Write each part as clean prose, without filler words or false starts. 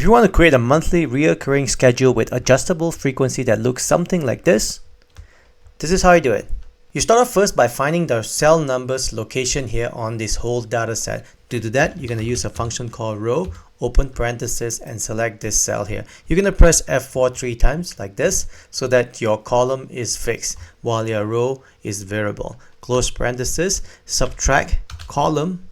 you want to create a monthly reoccurring schedule with adjustable frequency that looks something like this is how you do it. You start off first by finding the cell numbers location here on this whole data set. To do that, you're going to use a function called row, open parenthesis, and select this cell here. You're going to press F4 3 times like this so that your column is fixed while your row is variable. Close parenthesis, subtract column,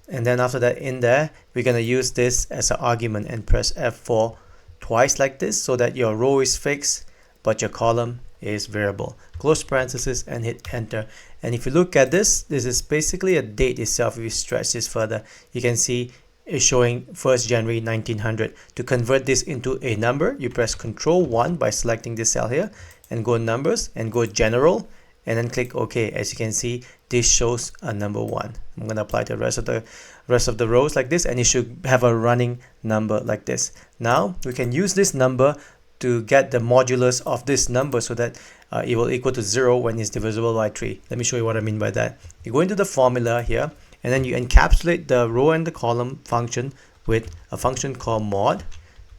and then after that in there, we're going to use this as an argument and press F4 twice like this so that your row is fixed but your column is variable. Close parenthesis and hit enter. And if you look at this is basically a date itself. If you stretch this further, you can see it's showing 1st January 1900. To convert this into a number, you press Ctrl 1 by selecting this cell here and go numbers and go general and then click OK. As you can see, this shows a number 1. I'm going to apply to the rest of the rows like this, and it should have a running number like this. Now we can use this number to get the modulus of this number so that it will equal to 0 when it's divisible by 3. Let me show you what I mean by that. You go into the formula here and then you encapsulate the row and the column function with a function called mod,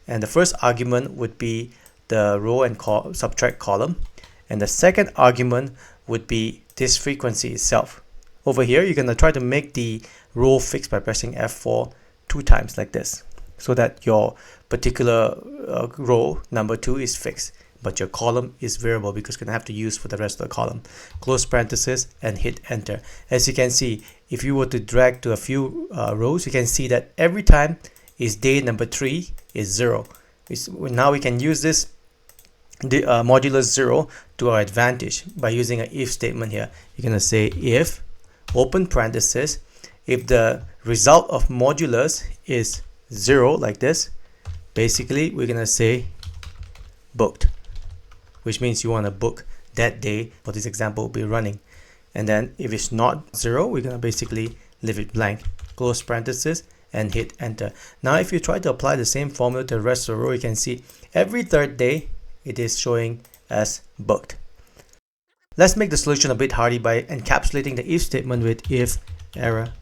and the first argument would be the row and subtract column, and the second argument would be this frequency itself. Over here you're going to try to make the row fixed by pressing F4 2 times like this so that your particular row number 2 is fixed but your column is variable because you're going to have to use for the rest of the column. Close parenthesis and hit enter. As you can see, if you were to drag to a few rows, you can see that every time is day number 3 is 0. Now we can use this modulus 0 to our advantage by using an if statement here. You're going to say if, open parenthesis, if the result of modulus is 0 like this, basically we're going to say booked, which means you want to book that day. For this example, will be running. And then if it's not 0, we're going to basically leave it blank. Close parenthesis and hit enter. Now if you try to apply the same formula to the rest of the row, you can see every 3rd day it is showing as booked. Let's make the solution a bit hardy by encapsulating the if statement with if error.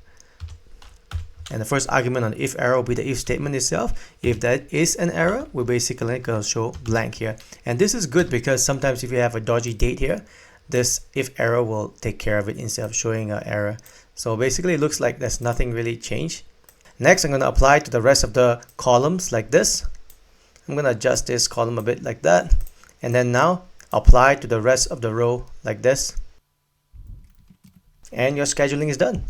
And the first argument on the if error will be the if statement itself. If that is an error, we're basically going to show blank here. And this is good because sometimes if you have a dodgy date here, this if error will take care of it instead of showing an error. So basically it looks like there's nothing really changed. Next, I'm going to apply to the rest of the columns like this. I'm going to adjust this column a bit like that. And then now apply to the rest of the row like this. And your scheduling is done.